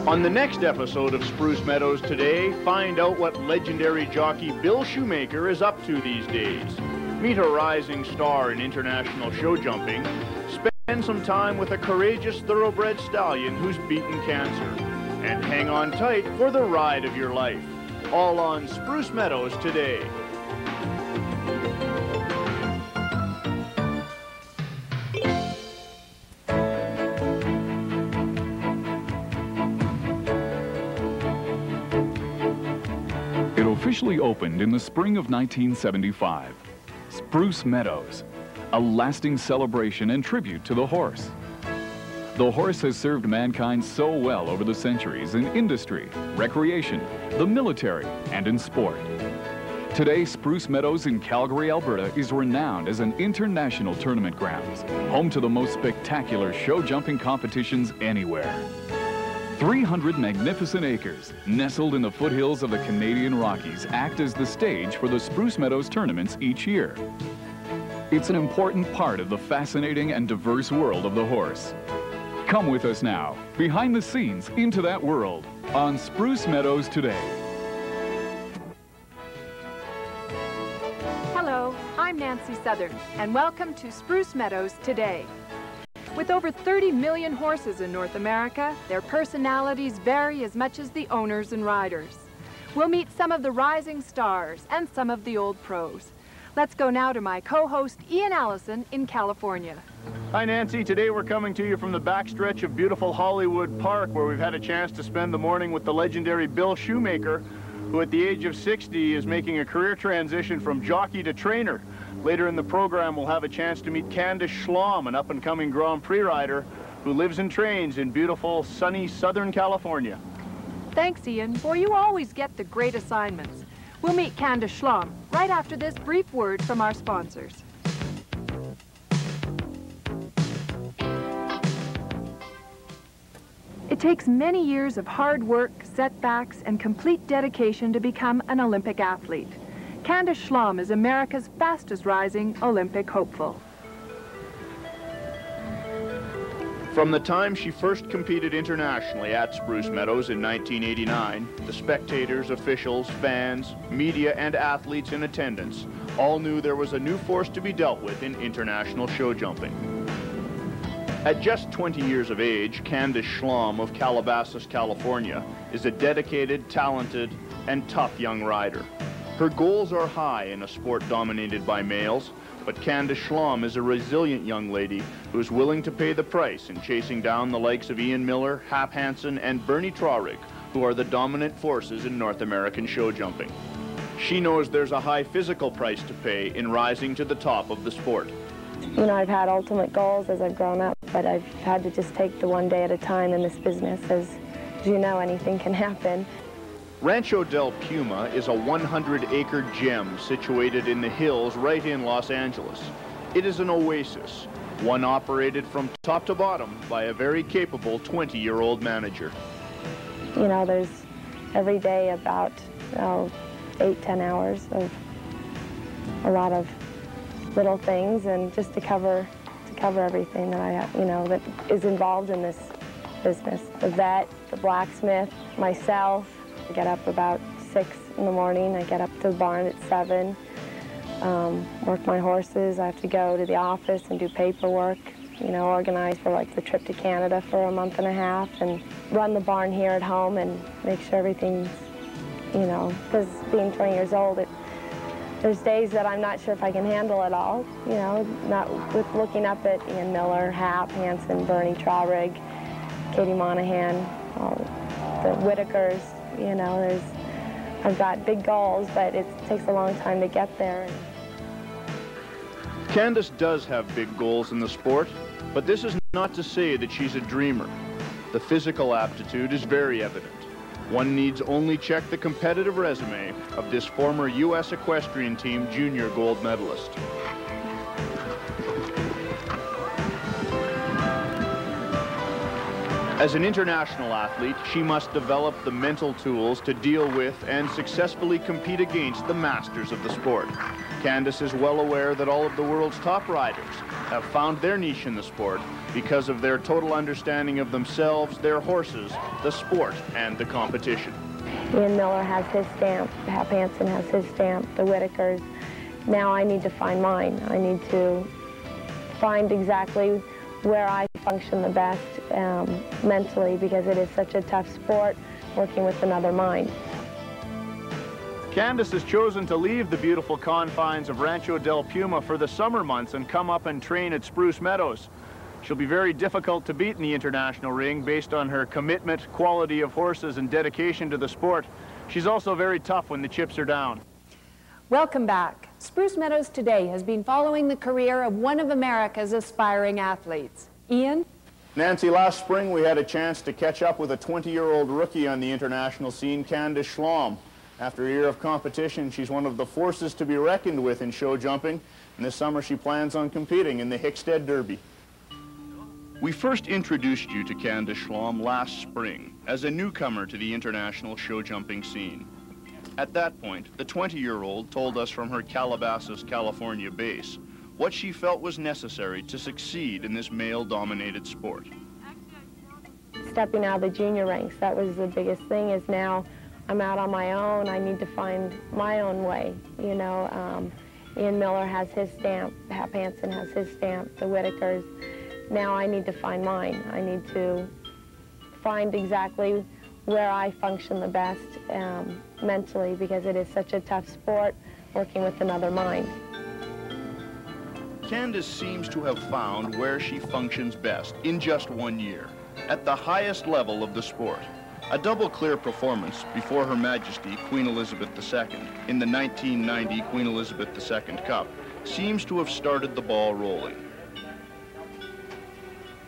On the next episode of Spruce Meadows Today, find out what legendary jockey Bill Shoemaker is up to these days. Meet a rising star in international show jumping. Spend some time with a courageous thoroughbred stallion who's beaten cancer. And hang on tight for the ride of your life. All on Spruce Meadows Today. It officially opened in the spring of 1975. Spruce Meadows, a lasting celebration and tribute to the horse. The horse has served mankind so well over the centuries in industry, recreation, the military, and in sport. Today, Spruce Meadows in Calgary, Alberta is renowned as an international tournament grounds, home to the most spectacular show jumping competitions anywhere. 300 magnificent acres, nestled in the foothills of the Canadian Rockies, act as the stage for the Spruce Meadows tournaments each year. It's an important part of the fascinating and diverse world of the horse. Come with us now, behind the scenes into that world, on Spruce Meadows Today. Hello, I'm Nancy Southern, and welcome to Spruce Meadows Today. With over 30 million horses in North America, their personalities vary as much as the owners and riders. We'll meet some of the rising stars and some of the old pros. Let's go now to my co-host Ian Allison in California. Hi Nancy, today we're coming to you from the backstretch of beautiful Hollywood Park, where we've had a chance to spend the morning with the legendary Bill Shoemaker, who at the age of 60 is making a career transition from jockey to trainer. Later in the program, we'll have a chance to meet Candice Schlom, an up-and-coming Grand Prix rider who lives and trains in beautiful, sunny Southern California. Thanks, Ian. Boy, you always get the great assignments. We'll meet Candice Schlom right after this brief word from our sponsors. It takes many years of hard work, setbacks, and complete dedication to become an Olympic athlete. Candice Schlom is America's fastest rising Olympic hopeful. From the time she first competed internationally at Spruce Meadows in 1989, the spectators, officials, fans, media, and athletes in attendance all knew there was a new force to be dealt with in international show jumping. At just 20 years of age, Candice Schlom of Calabasas, California, is a dedicated, talented, and tough young rider. Her goals are high in a sport dominated by males, but Candice Schlom is a resilient young lady who is willing to pay the price in chasing down the likes of Ian Miller, Hap Hansen, and Bernie Traurig, who are the dominant forces in North American show jumping. She knows there's a high physical price to pay in rising to the top of the sport. You know, I've had ultimate goals as I've grown up, but I've had to just take the one day at a time in this business. As you know, anything can happen. Rancho del Puma is a 100-acre gem situated in the hills right in Los Angeles. It is an oasis, one operated from top to bottom by a very capable 20-year-old manager. You know, there's every day about 8-10 hours of a lot of little things, and just to cover everything that I have, you know, that is involved in this business. The vet, the blacksmith, myself. I get up about 6 in the morning. I get up to the barn at 7, work my horses. I have to go to the office and do paperwork, you know, organize for like the trip to Canada for a month and a half, and run the barn here at home and make sure everything's, you know, because being 20 years old, there's days that I'm not sure if I can handle it all, you know, not with looking up at Ian Miller, Hap, Hansen, Bernie Traurig, Katie Monahan, the Whitakers. You know, I've got big goals, but it takes a long time to get there. Candice does have big goals in the sport, but this is not to say that she's a dreamer. The physical aptitude is very evident. One needs only check the competitive resume of this former U.S. equestrian team junior gold medalist. As an international athlete, she must develop the mental tools to deal with and successfully compete against the masters of the sport. Candice is well aware that all of the world's top riders have found their niche in the sport because of their total understanding of themselves, their horses, the sport, and the competition. Ian Miller has his stamp, Hap Hansen has his stamp, the Whitakers. Now I need to find mine. I need to find exactly where I function the best mentally, because it is such a tough sport working with another mind. Candice has chosen to leave the beautiful confines of Rancho del Puma for the summer months and come up and train at Spruce Meadows. She'll be very difficult to beat in the international ring based on her commitment, quality of horses, and dedication to the sport. She's also very tough when the chips are down. Welcome back. Spruce Meadows Today has been following the career of one of America's aspiring athletes. Ian? Nancy, last spring we had a chance to catch up with a 20-year-old rookie on the international scene, Candice Schlom. After a year of competition, she's one of the forces to be reckoned with in show jumping, and this summer she plans on competing in the Hickstead Derby. We first introduced you to Candice Schlom last spring as a newcomer to the international show jumping scene. At that point, the 20-year-old told us from her Calabasas, California base what she felt was necessary to succeed in this male-dominated sport. Stepping out of the junior ranks, that was the biggest thing, is now I'm out on my own. I need to find my own way. You know, Ian Miller has his stamp, Hap Hansen has his stamp, the Whitakers. Now I need to find mine. I need to find exactly where I function the best mentally, because it is such a tough sport working with another mind. Candice seems to have found where she functions best in just 1 year, at the highest level of the sport. A double clear performance before Her Majesty Queen Elizabeth II in the 1990 Queen Elizabeth II Cup seems to have started the ball rolling.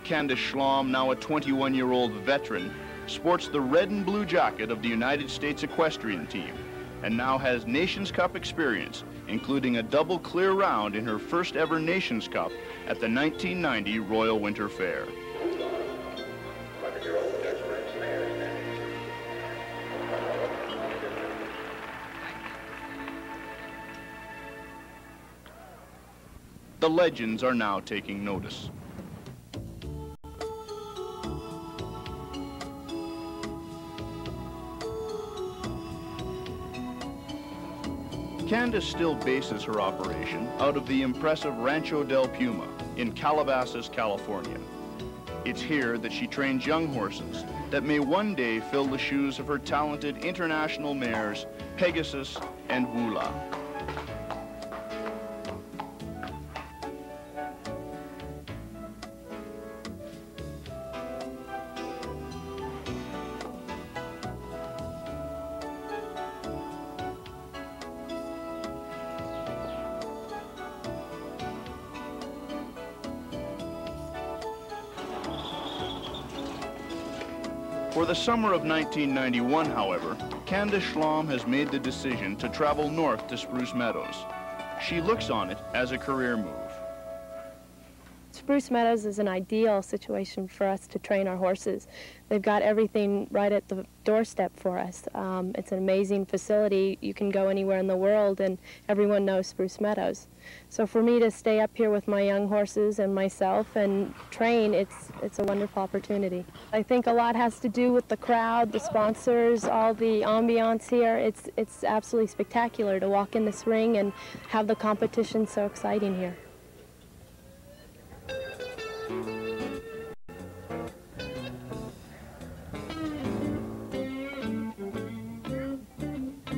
Candice Schlom, now a 21-year-old veteran, sports the red and blue jacket of the United States equestrian team, and now has Nations Cup experience, including a double clear round in her first ever Nations Cup at the 1990 Royal Winter Fair. The legends are now taking notice. Candice still bases her operation out of the impressive Rancho del Puma in Calabasas, California. It's here that she trains young horses that may one day fill the shoes of her talented international mares, Pegasus and Wula. For the summer of 1991, however, Candice Schlom has made the decision to travel north to Spruce Meadows. She looks on it as a career move. Spruce Meadows is an ideal situation for us to train our horses. They've got everything right at the doorstep for us. It's an amazing facility. You can go anywhere in the world and everyone knows Spruce Meadows. So for me to stay up here with my young horses and myself and train, it's a wonderful opportunity. I think a lot has to do with the crowd, the sponsors, all the ambiance here. It's absolutely spectacular to walk in this ring and have the competition so exciting here.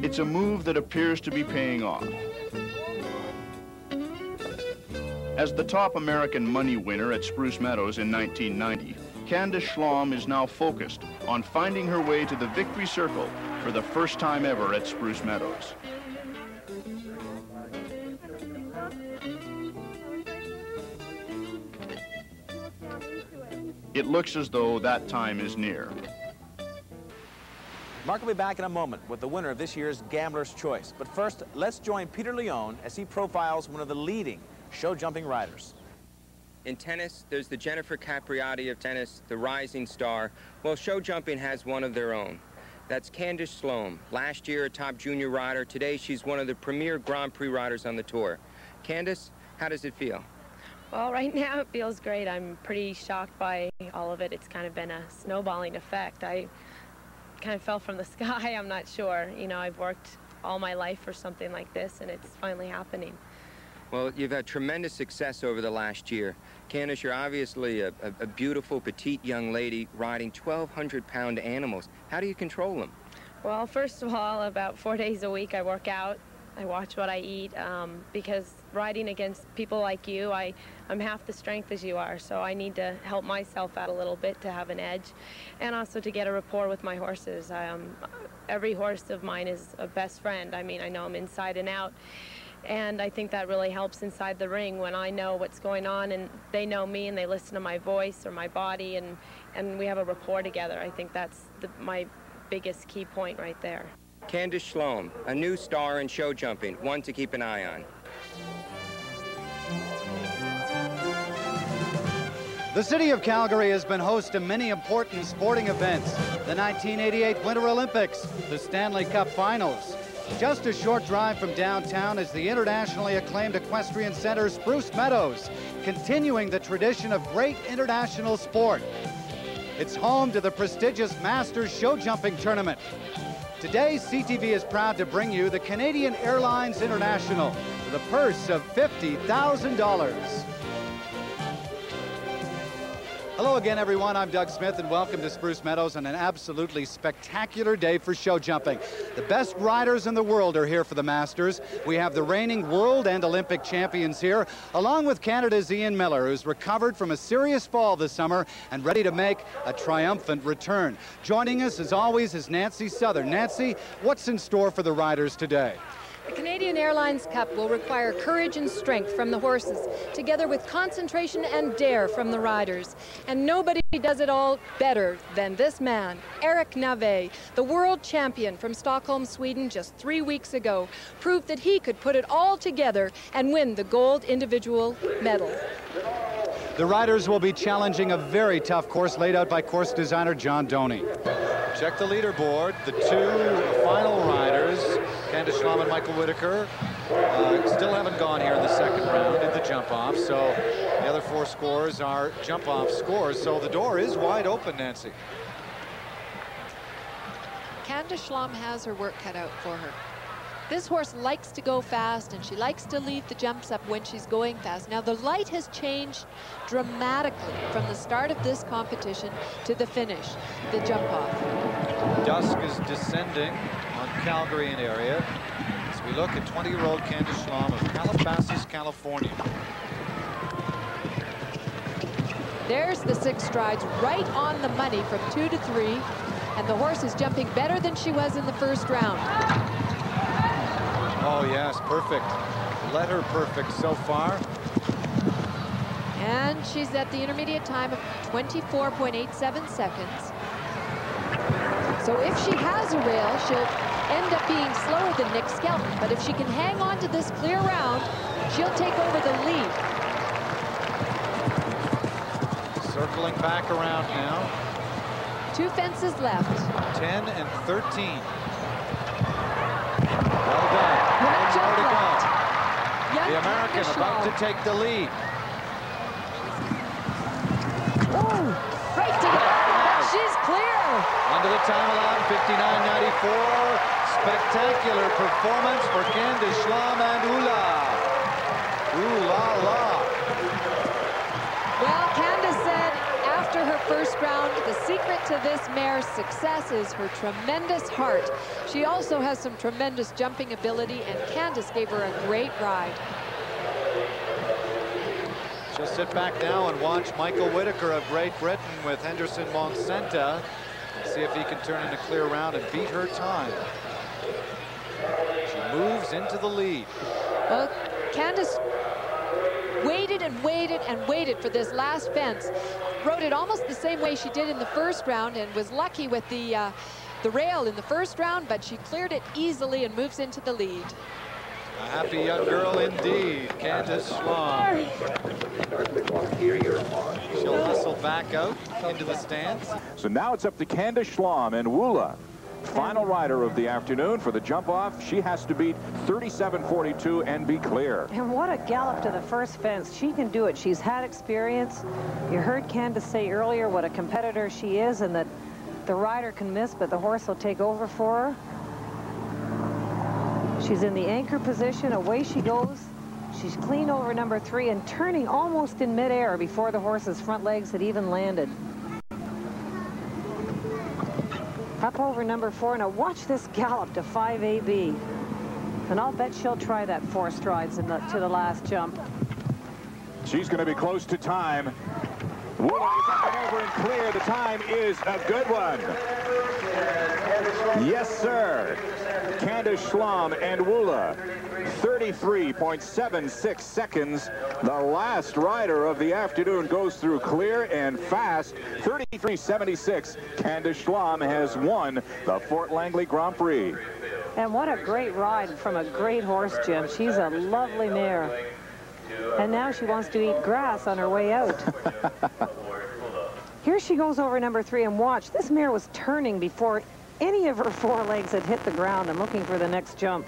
It's a move that appears to be paying off. As the top American money winner at Spruce Meadows in 1990, Candice Schlom is now focused on finding her way to the victory circle for the first time ever at Spruce Meadows. It looks as though that time is near. Mark will be back in a moment with the winner of this year's Gambler's Choice. But first, let's join Peter Leone as he profiles one of the leading show jumping riders. In tennis, there's the Jennifer Capriati of tennis, the rising star. Well, show jumping has one of their own. That's Candice Schlom. Last year, a top junior rider. Today, she's one of the premier Grand Prix riders on the tour. Candice, how does it feel? Well, right now it feels great. I'm pretty shocked by all of it. It's kind of been a snowballing effect. I kind of fell from the sky, I'm not sure. You know, I've worked all my life for something like this, and it's finally happening. Well, you've had tremendous success over the last year. Candice, you're obviously a beautiful, petite young lady riding 1,200-pound animals. How do you control them? Well, first of all, about 4 days a week I work out. I watch what I eat because riding against people like you, I'm half the strength as you are, so I need to help myself out a little bit to have an edge and also to get a rapport with my horses. Every horse of mine is a best friend. I mean, I know them inside and out. And I think that really helps inside the ring when I know what's going on and they know me and they listen to my voice or my body and we have a rapport together. I think that's my biggest key point right there. Candice Schlom, a new star in show jumping, one to keep an eye on. The city of Calgary has been host to many important sporting events. The 1988 Winter Olympics, the Stanley Cup Finals. Just a short drive from downtown is the internationally acclaimed equestrian center Spruce Meadows, continuing the tradition of great international sport. It's home to the prestigious Masters show jumping tournament. Today, CTV is proud to bring you the Canadian Airlines International with a purse of $50,000. Hello again, everyone. I'm Doug Smith, and welcome to Spruce Meadows on an absolutely spectacular day for show jumping. The best riders in the world are here for the Masters. We have the reigning world and Olympic champions here, along with Canada's Ian Miller, who's recovered from a serious fall this summer and ready to make a triumphant return. Joining us, as always, is Nancy Southern. Nancy, what's in store for the riders today? The Canadian Airlines Cup will require courage and strength from the horses, together with concentration and dare from the riders. And nobody does it all better than this man, Eric Nave, the world champion from Stockholm, Sweden just 3 weeks ago, proved that he could put it all together and win the gold individual medal. The riders will be challenging a very tough course laid out by course designer John Doney. Check the leaderboard. The two final riders, Candice Schlom and Michael Whitaker, still haven't gone here in the second round in the jump-off, so the other four scores are jump-off scores, so the door is wide open, Nancy. Candice Schlom has her work cut out for her. This horse likes to go fast, and she likes to lead the jumps up when she's going fast. Now, the light has changed dramatically from the start of this competition to the finish, the jump-off. Dusk is descending on Calgary and area as we look at 20-year-old Candice Schlom of Calabasas, California. There's the 6 strides right on the money from 2 to 3, and the horse is jumping better than she was in the first round. Oh, yes, perfect. Letter perfect so far. And she's at the intermediate time of 24.87 seconds. So if she has a rail, she'll end up being slower than Nick Skelton. But if she can hang on to this clear round, she'll take over the lead. Circling back around now. 2 fences left. 10 and 13. Well done. What More to go. Young The American Candice about to Schlom. take the lead. Oh, right to the but she's clear. Under the time allowed, 59.94. Spectacular performance for Candice Schlom and Ooh la la. Well, Candice said after her first round, the secret to this mare's success is her tremendous heart. She also has some tremendous jumping ability, and Candice gave her a great ride. Just sit back now and watch Michael Whitaker of Great Britain with Henderson Monsenta. See if he can turn in a clear round and beat her time. She moves into the lead. Well, Candice waited and waited and waited for this last fence. Rode it almost the same way she did in the first round and was lucky with the rail in the first round, but she cleared it easily and moves into the lead. A happy young girl indeed, Candice Schlom. She'll hustle back out into the stands. So now it's up to Candice Schlom and Woola. Final rider of the afternoon for the jump off. She has to beat 37.42 and be clear. And what a gallop to the first fence. She can do it. She's had experience. You heard Candice say earlier what a competitor she is and that the rider can miss, but the horse will take over for her. She's in the anchor position. Away she goes. She's clean over number 3 and turning almost in midair before the horse's front legs had even landed. Up over number 4. Now watch this gallop to 5 AB. And I'll bet she'll try that 4 strides to the last jump. She's going to be close to time. Willie is up and over and clear. The time is a good one. Yes, sir. Candice Schlom and Woola. 33.76 seconds. The last rider of the afternoon goes through clear and fast. 33.76. Candice Schlom has won the Fort Langley Grand Prix. And what a great ride from a great horse, Jim. She's a lovely mare. And now she wants to eat grass on her way out. Here she goes over number 3, and watch. This mare was turning before any of her 4 legs had hit the ground. I'm looking for the next jump.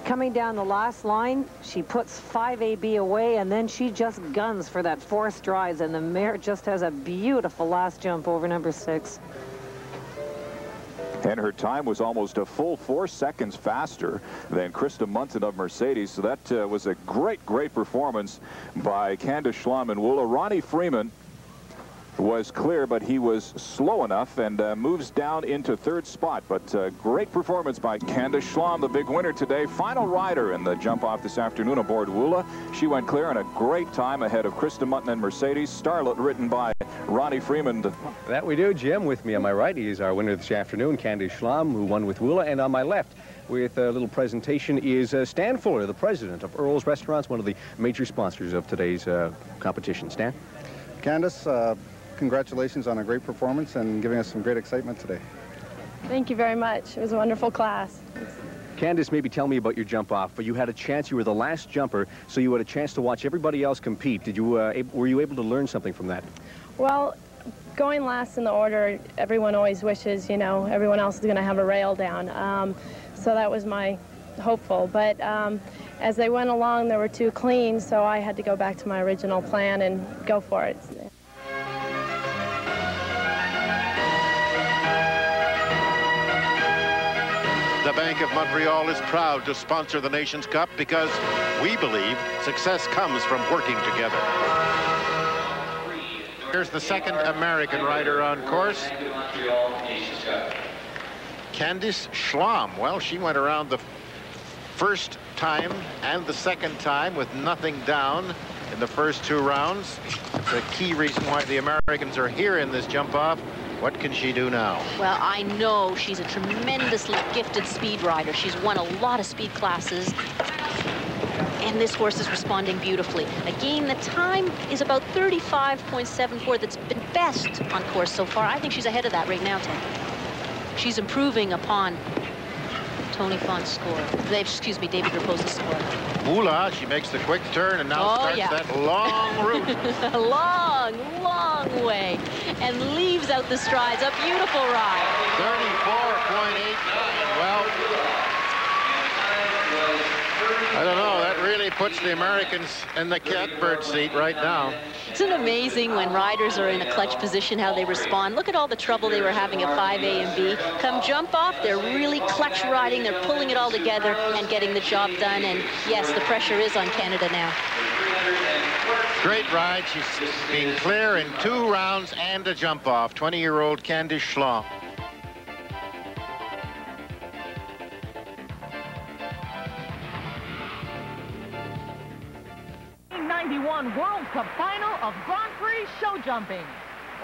Coming down the last line, she puts 5 AB away, and then she just guns for that 4 strides, and the mare just has a beautiful last jump over number 6. And her time was almost a full 4 seconds faster than Krista Munton of Mercedes. So that was a great, great performance by Candice Schlom and Woola. Ronnie Freeman was clear, but he was slow enough and moves down into 3rd spot. But great performance by Candice Schlom, the big winner today. Final rider in the jump off this afternoon aboard Woola. She went clear in a great time ahead of Krista Munton and Mercedes. Starlet written by Ronnie Freeman. That we do. Jim with me on my right. He is our winner this afternoon, Candice Schlom, who won with Woola. And on my left, with a little presentation, is Stan Fuller, the president of Earl's Restaurants, one of the major sponsors of today's competition. Stan? Candice, congratulations on a great performance and giving us some great excitement today. Thank you very much. It was a wonderful class. Candice, maybe tell me about your jump off. But you had a chance. You were the last jumper, so you had a chance to watch everybody else compete. Did you were you able to learn something from that? Well, going last in the order, everyone always wishes, you know, everyone else is going to have a rail down. So that was my hopeful. But as they went along, there were 2 clean, so I had to go back to my original plan and go for it. The Bank of Montreal is proud to sponsor the Nations Cup because we believe success comes from working together. Here's the second American rider on course, Candice Schlom. Well, she went around the first time and the second time with nothing down in the first 2 rounds. It's a key reason why the Americans are here in this jump-off. What can she do now? Well, I know she's a tremendously gifted speed rider. She's won a lot of speed classes. And this horse is responding beautifully. Again, the time is about 35.74. That's been best on course so far. I think she's ahead of that right now, Ted. She's improving upon Tony Font's score. Excuse me, David Raposa's score. Woola, she makes the quick turn and now starts that long route. A long, long way. And leaves out the strides. A beautiful ride. 34.89. Well, I don't know. That really puts the Americans in the catbird seat right now. Isn't it amazing when riders are in a clutch position how they respond? Look at all the trouble they were having at 5A and B. Come jump off, they're really clutch riding. They're pulling it all together and getting the job done. And yes, the pressure is on Canada now. Great ride. She's been clear in 2 rounds and a jump off. 20-year-old Candice Schlom. World Cup final of Grand Prix show jumping.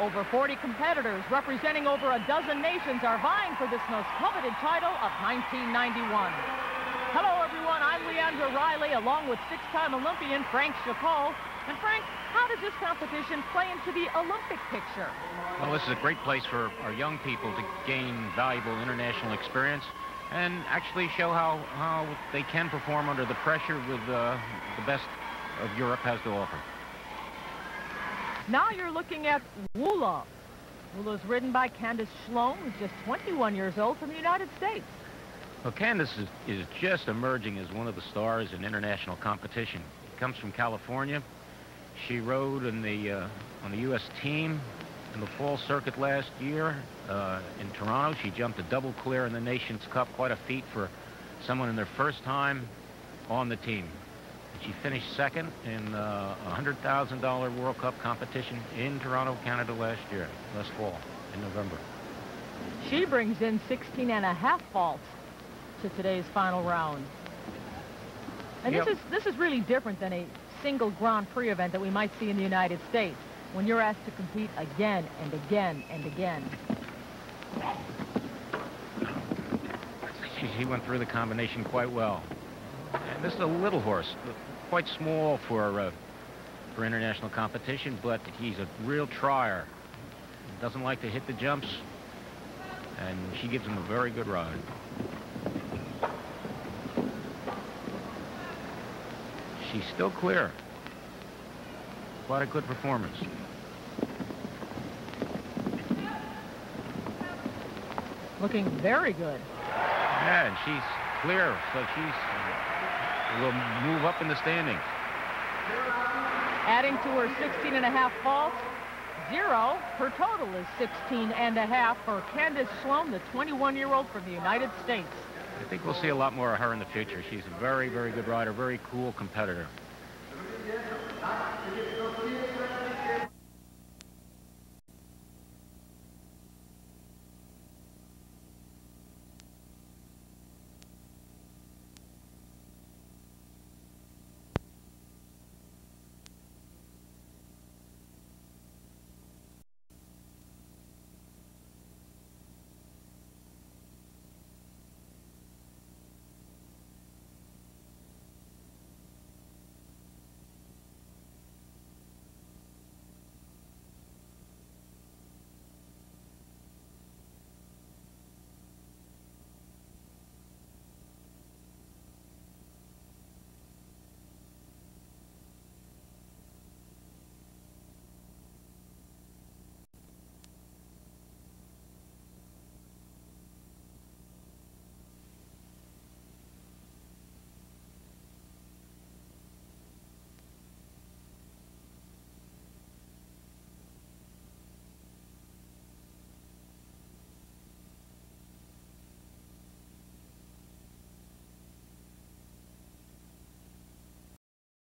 Over 40 competitors representing over a dozen nations are vying for this most coveted title of 1991. Hello everyone, I'm Leandra Riley along with 6-time Olympian Frank Chapot. And Frank, how does this competition play into the Olympic picture? Well, this is a great place for our young people to gain valuable international experience. and actually show how they can perform under the pressure with the best of Europe has to offer. Now you're looking at Willie. Willie's ridden by Candice Schlom, who's just 21 years old, from the United States. Well, Candice is just emerging as one of the stars in international competition. She comes from California. She rode on the U.S. team in the fall circuit last year in Toronto. She jumped a double clear in the Nations Cup, quite a feat for someone in their first time on the team. She finished second in a $100,000 World Cup competition in Toronto, Canada last fall, in November. She brings in 16.5 faults to today's final round. And Yep. this is really different than a single Grand Prix event that we might see in the United States, when you're asked to compete again and again and again. She went through the combination quite well. And this is a little horse, quite small for international competition, but he's a real trier. He doesn't like to hit the jumps, and she gives him a very good ride. She's still clear. Quite a good performance. Looking very good. Yeah, and she's clear, so will move up in the standings. Adding to her 16.5 faults, 0. Her total is 16.5 for Candice Schlom, the 21-year-old from the United States. I think we'll see a lot more of her in the future. She's a very, very good rider, very cool competitor.